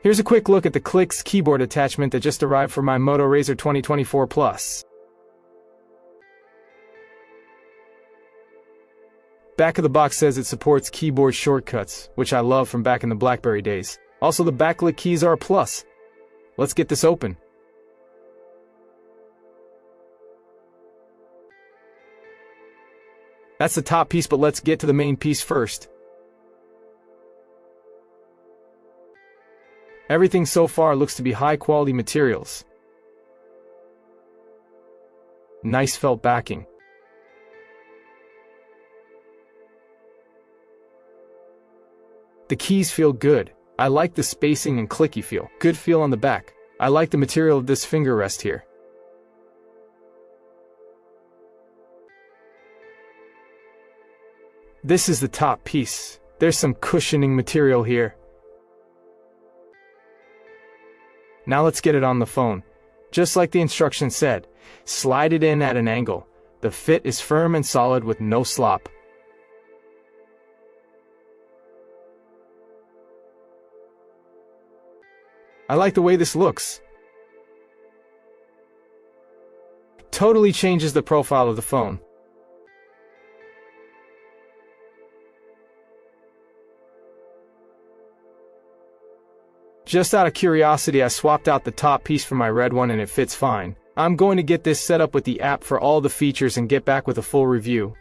Here's a quick look at the Clicks keyboard attachment that just arrived for my MOTO RAZR 2024 Plus. Back of the box says it supports keyboard shortcuts, which I love from back in the Blackberry days. Also, the backlit keys are a plus. Let's get this open. That's the top piece, but let's get to the main piece first. Everything so far looks to be high-quality materials. Nice felt backing. The keys feel good. I like the spacing and clicky feel. Good feel on the back. I like the material of this finger rest here. This is the top piece. There's some cushioning material here. Now let's get it on the phone. Just like the instructions said, slide it in at an angle. The fit is firm and solid with no slop. I like the way this looks. Totally changes the profile of the phone. Just out of curiosity, I swapped out the top piece for my red one and it fits fine. I'm going to get this set up with the app for all the features and get back with a full review.